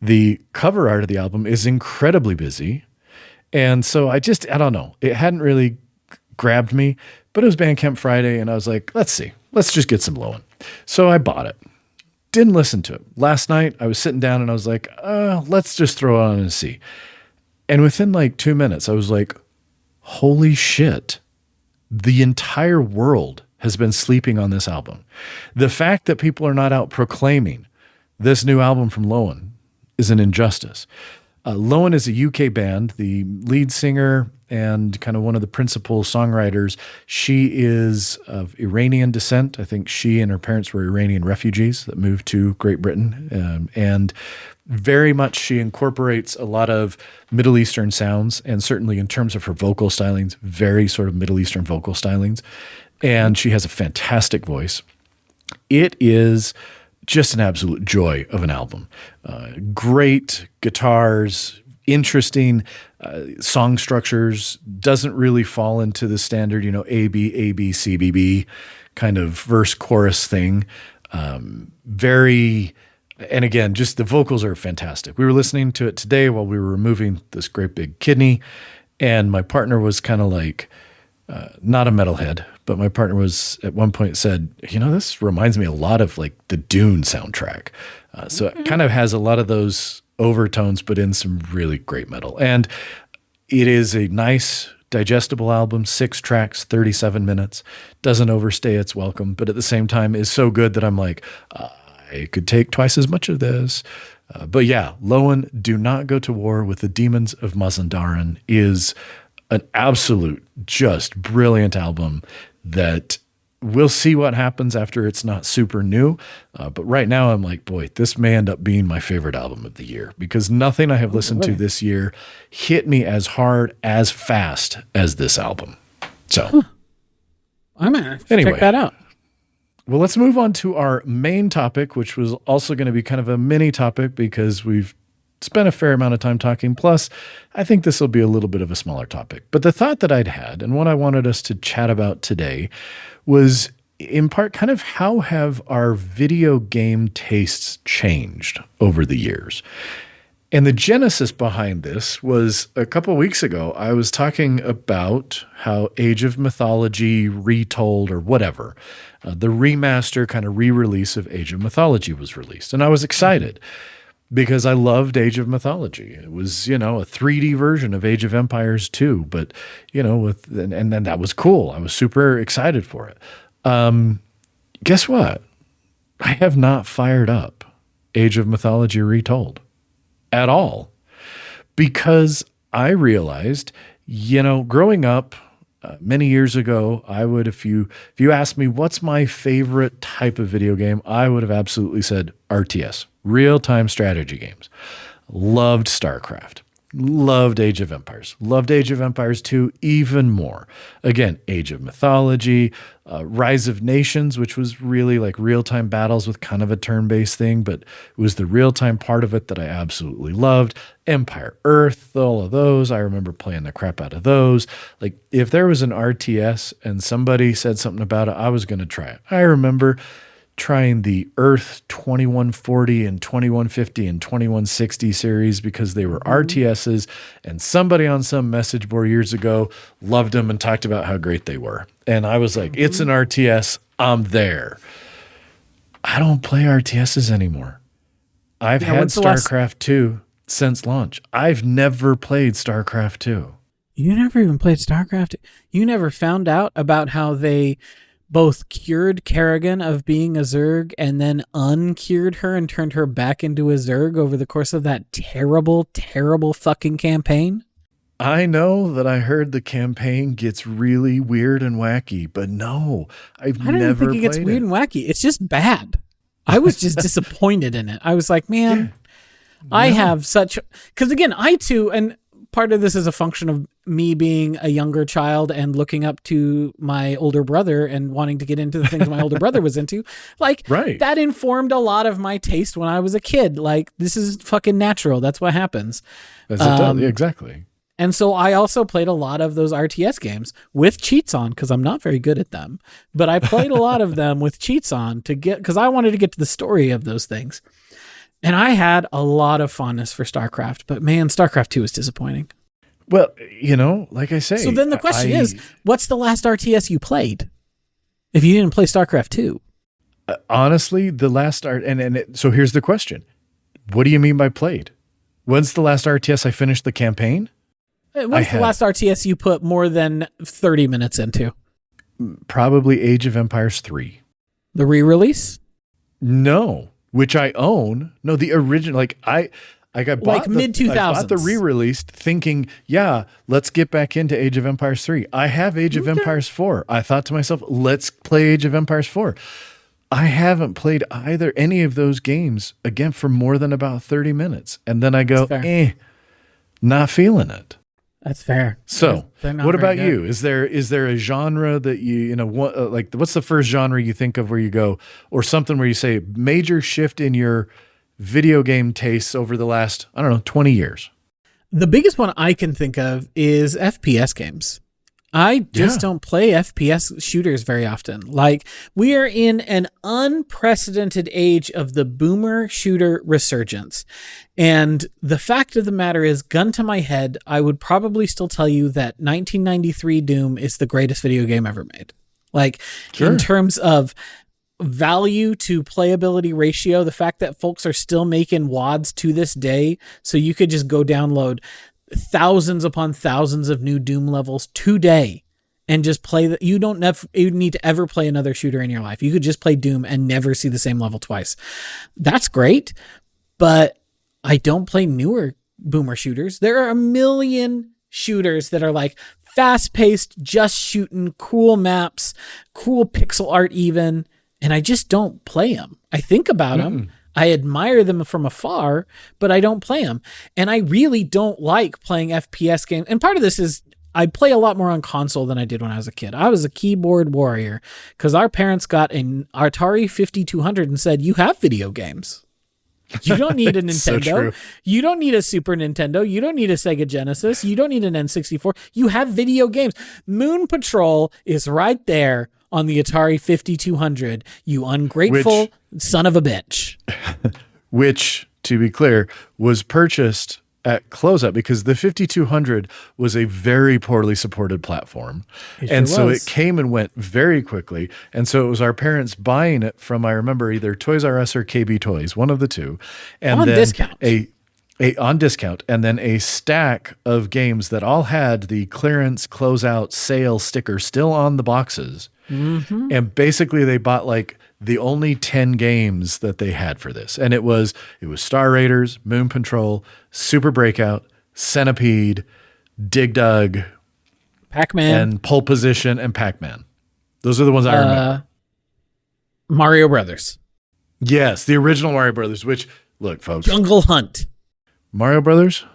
The cover art of the album is incredibly busy. And so I don't know. It hadn't really grabbed me, but it was Bandcamp Friday and I was like, let's just get some Lowen. So I bought it. Didn't listen to it. Last night I was sitting down and I was like, let's just throw it on and see. And within like 2 minutes, I was like, holy shit. The entire world has been sleeping on this album. The fact that people are not out proclaiming this new album from Lowen is an injustice. Lowen is a UK band. The lead singer and kind of one of the principal songwriters, she is of Iranian descent. I think she and her parents were Iranian refugees that moved to Great Britain. And very much she incorporates a lot of Middle Eastern sounds, and certainly in terms of her vocal stylings, very sort of Middle Eastern vocal stylings. And she has a fantastic voice. It is just an absolute joy of an album. Great guitars, interesting song structures, doesn't really fall into the standard, A, B, A, B, C, B, B kind of verse chorus thing. And again, just the vocals are fantastic. We were listening to it today while we were removing this great big kidney, and my partner was kind of like, not a metalhead, but my partner was at one point said, this reminds me a lot of like the Dune soundtrack. So it kind of has a lot of those overtones, but in some really great metal. And it is a nice, digestible album, 6 tracks, 37 minutes, doesn't overstay its welcome, but at the same time is so good that I'm like, I could take twice as much of this. But yeah, Lowen, Do Not Go to War with the Demons of Mazandaran is an absolute, just brilliant album that we'll see what happens after it's not super new. But right now I'm like, boy, this may end up being my favorite album of the year because nothing I have listened to this year hit me as hard, as fast as this album. So I'm going to check that out. Well, let's move on to our main topic, which was also going to be kind of a mini topic because we've spent a fair amount of time talking. Plus, I think this will be a little bit of a smaller topic. But the thought that I'd had and what I wanted us to chat about today was in part kind of how have our video game tastes changed over the years? And the genesis behind this was a couple of weeks ago, I was talking about how Age of Mythology Retold or whatever, the remaster kind of re-release of Age of Mythology was released. And I was excited because I loved Age of Mythology. It was, a 3D version of Age of Empires 2, but, and then that was cool. I was super excited for it. Guess what? I have not fired up Age of Mythology Retold at all because I realized, growing up many years ago, I would, if you asked me what's my favorite type of video game, I would have absolutely said RTS, real-time strategy games. Loved StarCraft. Loved Age of Empires. Loved Age of Empires 2 even more. Again, Age of Mythology, Rise of Nations, which was really like real-time battles with kind of a turn-based thing, but it was the real-time part of it that I absolutely loved. Empire Earth, all of those. I remember playing the crap out of those. Like, if there was an RTS and somebody said something about it, I was going to try it. I remember trying the Earth 2140 and 2150 and 2160 series because they were RTSs, and somebody on some message board years ago loved them and talked about how great they were. And I was like, it's an RTS, I'm there. I don't play RTSs anymore. I've had StarCraft 2 since launch. I've never played StarCraft 2. You never even played StarCraft? You never found out about how they both cured Kerrigan of being a Zerg and then uncured her and turned her back into a Zerg over the course of that terrible, terrible fucking campaign? I know that I heard the campaign gets really weird and wacky, but no, I don't think it gets weird and wacky. It's just bad. I was just disappointed in it. I was like, man, I have such... Because again, I too, and part of this is a function of me being a younger child and looking up to my older brother and wanting to get into the things my older brother was into. Like, that informed a lot of my taste when I was a kid. Like, this is fucking natural. That's what happens. As it does. Exactly. And so I also played a lot of those RTS games with cheats on, because I'm not very good at them. But I played a lot of them with cheats on because I wanted to get to the story of those things. And I had a lot of fondness for StarCraft, but man, StarCraft 2 is disappointing. Well, like I say. So then the question is, what's the last RTS you played? If you didn't play StarCraft 2? Honestly, the last so here's the question. What do you mean by played? When's the last RTS I finished the campaign? When's the last RTS you put more than 30 minutes into? Probably Age of Empires 3. The re-release? No. Which I own. No, the original. Like I got bought mid-2000s. I bought the re-released, thinking, let's get back into Age of Empires 3. I have Age of Empires 4. I thought to myself, let's play Age of Empires 4. I haven't played any of those games again for more than about 30 minutes, and then I go, not feeling it. That's fair. So, what about you? Is there a genre that what's the first genre you think of where you go, or something where you say major shift in your video game tastes over the last, 20 years? The biggest one I can think of is FPS games. I just don't play FPS shooters very often. Like, we are in an unprecedented age of the boomer shooter resurgence. And the fact of the matter is, gun to my head, I would probably still tell you that 1993 Doom is the greatest video game ever made. Like, in terms of value to playability ratio, the fact that folks are still making WADs to this day, so you could just go download thousands upon thousands of new Doom levels today and just play that. You need to ever play another shooter in your life. You could just play Doom and never see the same level twice. That's great, but I don't play newer boomer shooters. There are a million shooters that are like fast-paced, just shooting, cool maps, cool pixel art even, and I just don't play them. I think about them. I admire them from afar, but I don't play them. And I really don't like playing FPS games. And part of this is I play a lot more on console than I did when I was a kid. I was a keyboard warrior because our parents got an Atari 5200 and said, you have video games. You don't need a Nintendo. So you don't need a Super Nintendo. You don't need a Sega Genesis. You don't need an N64. You have video games. Moon Patrol is right there on the Atari 5200, you ungrateful son of a bitch. Which, to be clear, was purchased at closeout because the 5200 was a very poorly supported platform. So it came and went very quickly. And so it was our parents buying it from, I remember, either Toys R Us or KB Toys, one of the two. And on then discount. On discount, and then a stack of games that all had the clearance closeout sale sticker still on the boxes. And basically they bought like the only 10 games that they had for this. And it was Star Raiders, Moon Patrol, Super Breakout, Centipede, Dig Dug, Pac-Man, and Pole Position, and Pac-Man. Those are the ones I remember. Mario Brothers. Yes, the original Mario Brothers, which, look, folks. Jungle Hunt. Mario Brothers,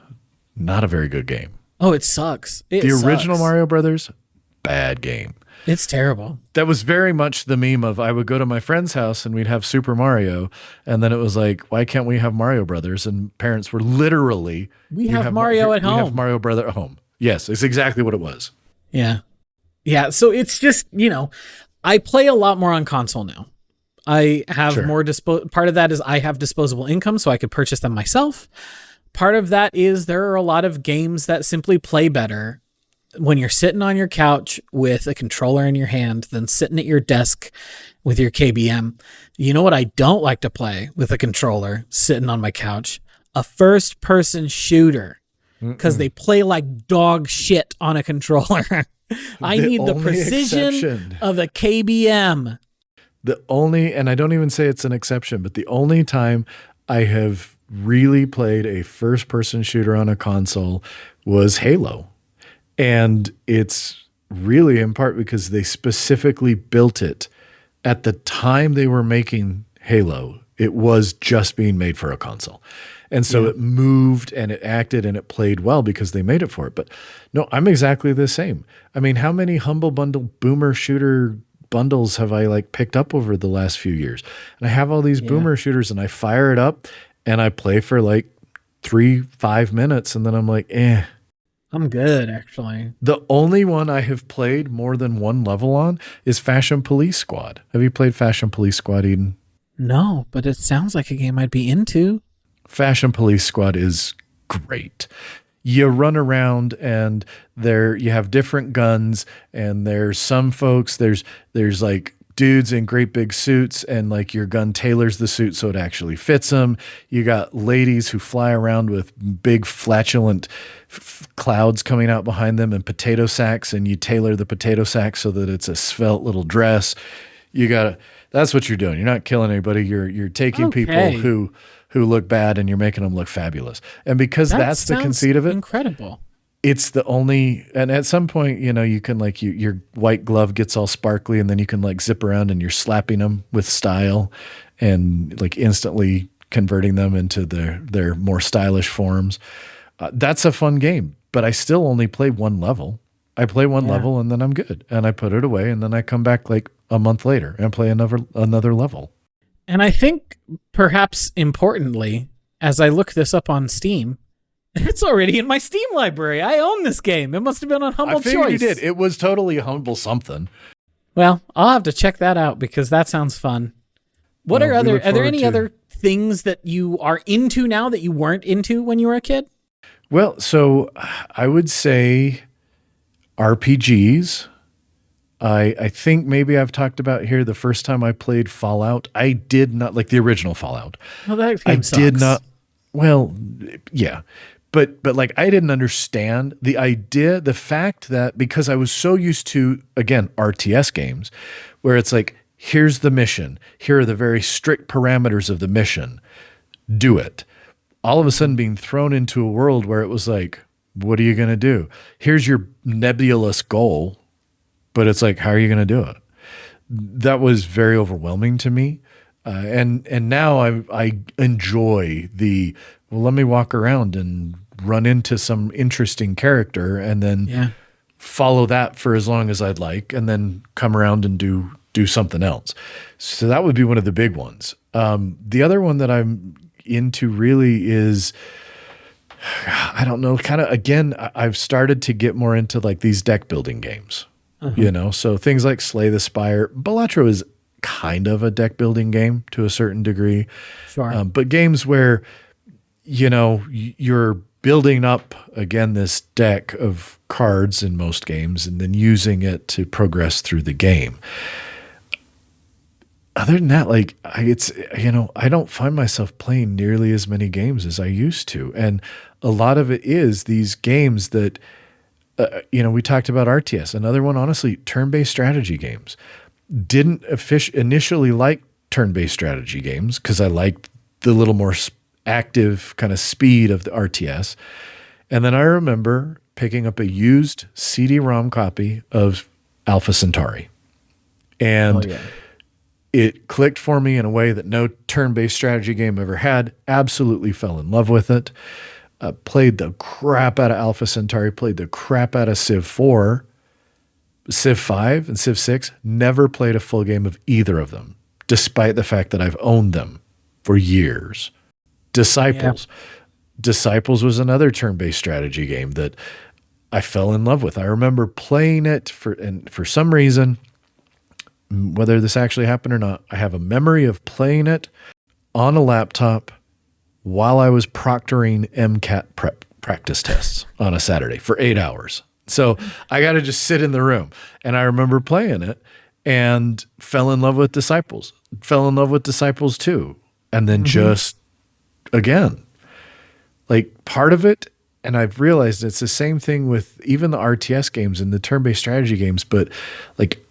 not a very good game. Oh, it sucks. The original Mario Brothers, bad game. It's terrible. That was very much the meme of I would go to my friend's house and we'd have Super Mario. And then it was like, why can't we have Mario Brothers? And parents were literally, we have Mario at home. We have Mario Brother at home. Yes, it's exactly what it was. Yeah. Yeah. So it's just, I play a lot more on console now. I have more part of that is I have disposable income, so I could purchase them myself. Part of that is there are a lot of games that simply play better when you're sitting on your couch with a controller in your hand than sitting at your desk with your KBM. You know what I don't like to play with a controller sitting on my couch? A first-person shooter, because they play like dog shit on a controller. I need the precision of a KBM. And I don't even say it's an exception, but the only time I have really played a first-person shooter on a console was Halo. And it's really in part because they specifically built it at the time they were making Halo. It was just being made for a console. And so it moved and it acted and it played well because they made it for it. But no, I'm exactly the same. I mean, how many Humble Bundle boomer shooter bundles have I picked up over the last few years? And I have all these boomer shooters and I fire it up and I play for 3-5 minutes and then I'm like, I'm good, actually. The only one I have played more than one level on is Fashion Police Squad. Have you played Fashion Police Squad, Eden? No, but it sounds like a game I'd be into. Fashion Police Squad is great. You run around and you have different guns and there's some folks, there's dudes in great big suits and your gun tailors the suit so it actually fits them. You got ladies who fly around with big flatulent clouds coming out behind them and potato sacks, and you tailor the potato sack so that it's a svelte little dress. That's what you're doing. You're not killing anybody. You're taking people who look bad and you're making them look fabulous. And because that's the conceit of it. Incredible. It's the only, and at some point, you can your white glove gets all sparkly and then you can zip around and you're slapping them with style and instantly converting them into their more stylish forms. That's a fun game, but I still only play one level. I play one level and then I'm good. And I put it away and then I come back a month later and play another level. And I think perhaps importantly, as I look this up on Steam, it's already in my Steam library. I own this game. It must have been on Humble Choice. I figured you did. It was totally Humble something. Well, I'll have to check that out because that sounds fun. Are there any other things that you are into now that you weren't into when you were a kid? Well, so I would say RPGs. I think maybe I've talked about here the first time I played Fallout. I did not like the original Fallout. Well, that game sucks. Did not. Well, yeah. But I didn't understand the idea, the fact that because I was so used to, again, RTS games, where it's here's the mission. Here are the very strict parameters of the mission. Do it. All of a sudden being thrown into a world where it was what are you going to do? Here's your nebulous goal, but it's how are you going to do it? That was very overwhelming to me. And now I enjoy let me walk around and run into some interesting character and then follow that for as long as I'd like and then come around and do something else. So that would be one of the big ones. The other one that I'm into really is, I don't know, kind of, again, I've started to get more into these deck building games, so things like Slay the Spire. Balatro is kind of a deck building game to a certain degree. Sure. But games where, you're building up, again, this deck of cards in most games and then using it to progress through the game. Other than that, I don't find myself playing nearly as many games as I used to. And a lot of it is these games that, we talked about RTS. Another one, honestly, turn-based strategy games. Didn't initially like turn-based strategy games because I liked the little more active kind of speed of the RTS. And then I remember picking up a used CD-ROM copy of Alpha Centauri. And it clicked for me in a way that no turn-based strategy game ever had. Absolutely fell in love with it. Played the crap out of Alpha Centauri, played the crap out of Civ 4, Civ 5, and Civ 6. Never played a full game of either of them, despite the fact that I've owned them for years. Disciples. Yeah. Disciples was another turn-based strategy game that I fell in love with. I remember playing it for some reason, whether this actually happened or not, I have a memory of playing it on a laptop while I was proctoring MCAT prep practice tests on a Saturday for 8 hours. So I got to just sit in the room. And I remember playing it and fell in love with Disciples, fell in love with Disciples 2. And then just, again, like part of it, and I've realized it's the same thing with even the RTS games and the turn-based strategy games, but like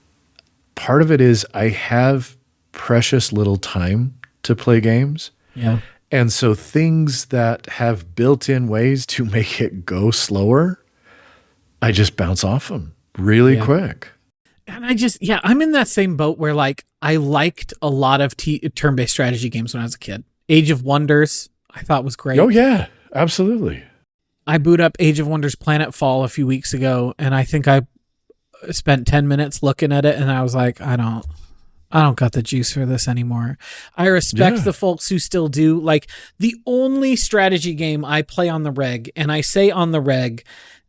part of it is I have precious little time to play games. Yeah. And so things that have built-in ways to make it go slower, I just bounce off them really quick. And I'm in that same boat where like I liked a lot of turn-based strategy games when I was a kid. Age of Wonders, I thought was great. Oh yeah, absolutely. I boot up Age of Wonders Planetfall a few weeks ago, and I think I spent 10 minutes looking at it, and I was like, I don't got the juice for this anymore. I respect the folks who still do. Like, the only strategy game I play on the reg, and I say on the reg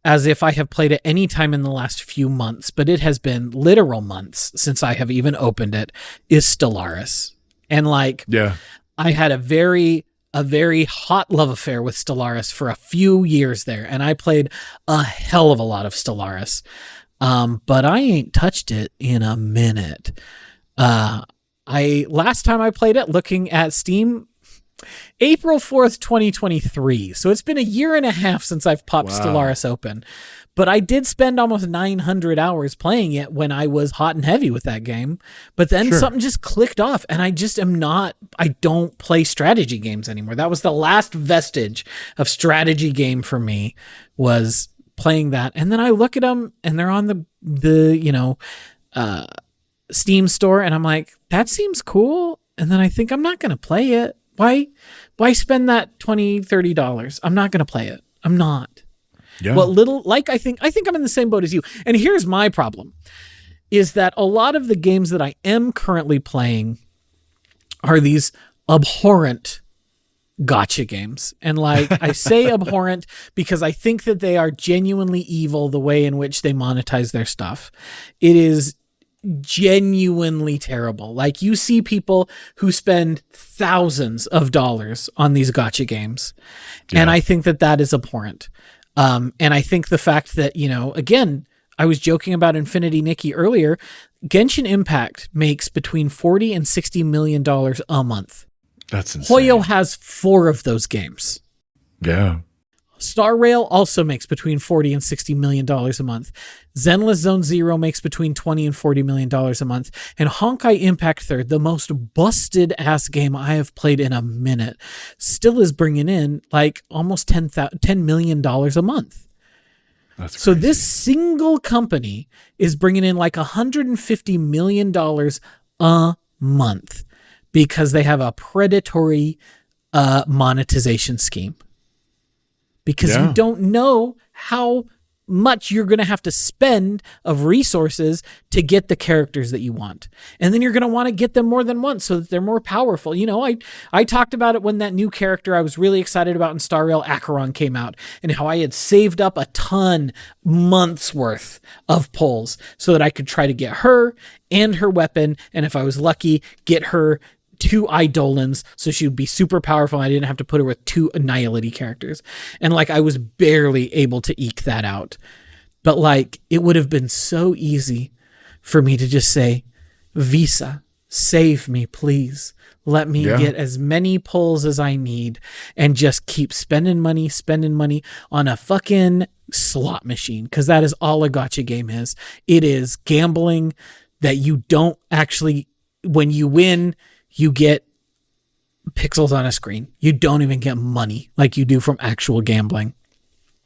as if I have played it any time in the last few months, but it has been literal months since I have even opened it, is Stellaris. And like, I had a very hot love affair with Stellaris for a few years there, and I played a hell of a lot of Stellaris. But I ain't touched it in a minute. Last time I played it, looking at Steam, April 4th, 2023. So it's been a year and a half since I've popped Stellaris open. But I did spend almost 900 hours playing it when I was hot and heavy with that game. But then something just clicked off, and I don't play strategy games anymore. That was the last vestige of strategy game for me, was playing that. And then I look at them and they're on the Steam store, and I'm like, that seems cool. And then I think I'm not going to play it. Why spend that $20, $30? I'm not going to play it. I'm not. Yeah. I think I'm in the same boat as you. And here's my problem, is that a lot of the games that I am currently playing are these abhorrent gotcha games. And like, I say abhorrent because I think that they are genuinely evil the way in which they monetize their stuff. It is genuinely terrible. Like, you see people who spend thousands of dollars on these gotcha games. Yeah. And I think that is abhorrent. And I think the fact that, again, I was joking about Infinity Nikki earlier. Genshin Impact makes between $40 and $60 million a month. That's insane. Hoyo has 4 of those games. Yeah. Star Rail also makes between $40 and $60 million a month. Zenless Zone Zero makes between $20 and $40 million a month. And Honkai Impact Third, the most busted ass game I have played in a minute, still is bringing in like almost $10 million a month. That's crazy. So this single company is bringing in like $150 million a month because they have a predatory monetization scheme. Because you don't know how much you're going to have to spend of resources to get the characters that you want. And then you're going to want to get them more than once so that they're more powerful. I talked about it when that new character I was really excited about in Star Rail, Acheron, came out, and how I had saved up a ton, months worth of pulls so that I could try to get her and her weapon. And if I was lucky, get her 2 Eidolons, so she would be super powerful and I didn't have to put her with 2 Annihility characters. And like, I was barely able to eke that out. But like, it would have been so easy for me to just say, Visa, save me, please. Let me get as many pulls as I need and just keep spending money on a fucking slot machine. Because that is all a gacha game is. It is gambling that you don't actually, when you win, you get pixels on a screen. You don't even get money like you do from actual gambling.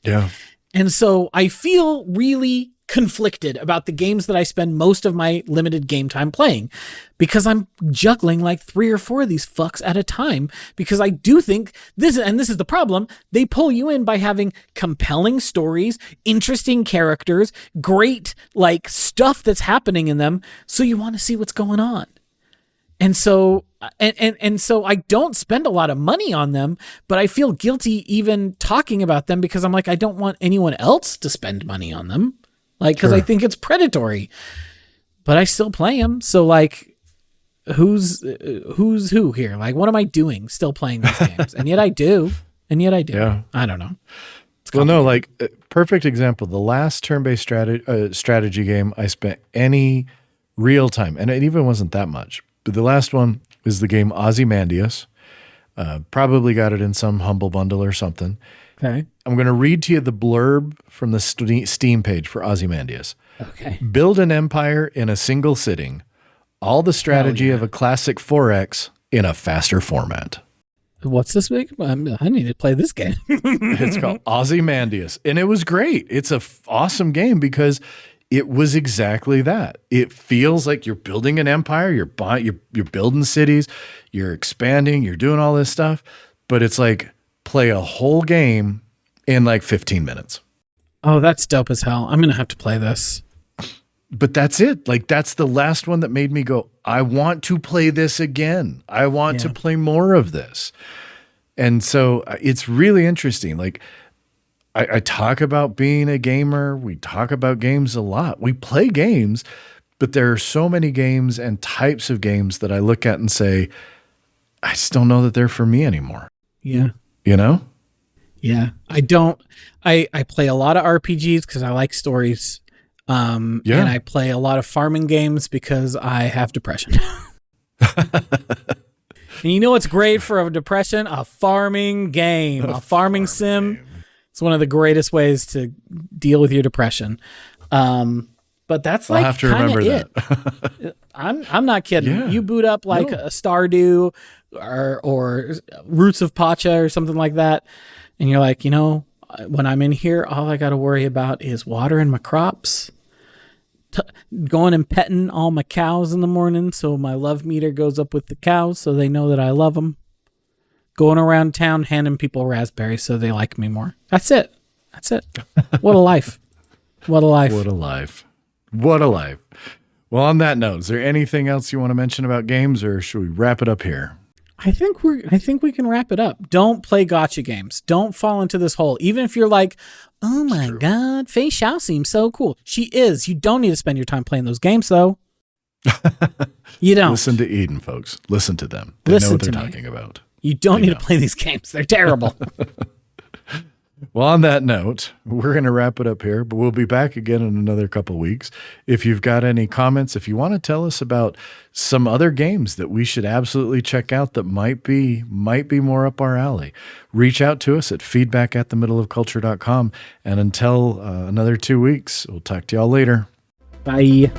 Yeah. And so I feel really conflicted about the games that I spend most of my limited game time playing, because I'm juggling like 3 or 4 of these fucks at a time, because I do think this is the problem. They pull you in by having compelling stories, interesting characters, great like stuff that's happening in them. So you want to see what's going on. And so, and so I don't spend a lot of money on them, but I feel guilty even talking about them, because I'm like, I don't want anyone else to spend money on them. Like, because I think it's predatory, but I still play them. So like, who's who here? Like, what am I doing still playing these games? And yet I do. Yeah. I don't know. Well, no, like perfect example. The last turn-based strategy game I spent any real time, and it even wasn't that much, but the last one is the game Ozymandias. Probably got it in some Humble Bundle or something. Okay. I'm going to read to you the blurb from the Steam page for Ozymandias. Okay. Build an empire in a single sitting. All the strategy of a classic 4X in a faster format. What's this big? I need to play this game. It's called Ozymandias, and it was great. It's a awesome game because it was exactly that. It feels like you're building an empire. You're building cities. You're expanding. You're doing all this stuff, but it's like play a whole game in like 15 minutes. Oh, that's dope as hell. I'm gonna have to play this. But that's it. Like, that's the last one that made me go, I want to play this again. I want to play more of this. And so it's really interesting. Like, I talk about being a gamer. We talk about games a lot. We play games, but there are so many games and types of games that I look at and say, I just don't know that they're for me anymore. Yeah. You know? Yeah. I play a lot of RPGs because I like stories. And I play a lot of farming games because I have depression. And you know what's great for a depression? A farming game, a farming sim. Game. It's one of the greatest ways to deal with your depression. But that's like, I'll have to remember it. that. I'm not kidding. Yeah. You boot up like a Stardew or Roots of Pacha or something like that, and you're like, when I'm in here, all I got to worry about is watering my crops, going and petting all my cows in the morning so my love meter goes up with the cows so they know that I love them. Going around town handing people raspberries so they like me more. That's it. What a life. What a life. What a life. What a life. Well, on that note, is there anything else you want to mention about games, or should we wrap it up here? I think we can wrap it up. Don't play gotcha games. Don't fall into this hole. Even if you're like, oh my God, Fei Xiao seems so cool. She is. You don't need to spend your time playing those games, though. You don't. Listen to Eden, folks. Listen to them. They know what they're talking about. You don't need to play these games. They're terrible. Well, on that note, we're going to wrap it up here, but we'll be back again in another couple weeks. If you've got any comments, if you want to tell us about some other games that we should absolutely check out that might be more up our alley, reach out to us at feedback@themiddleofculture.com. And until another 2 weeks, we'll talk to y'all later. Bye.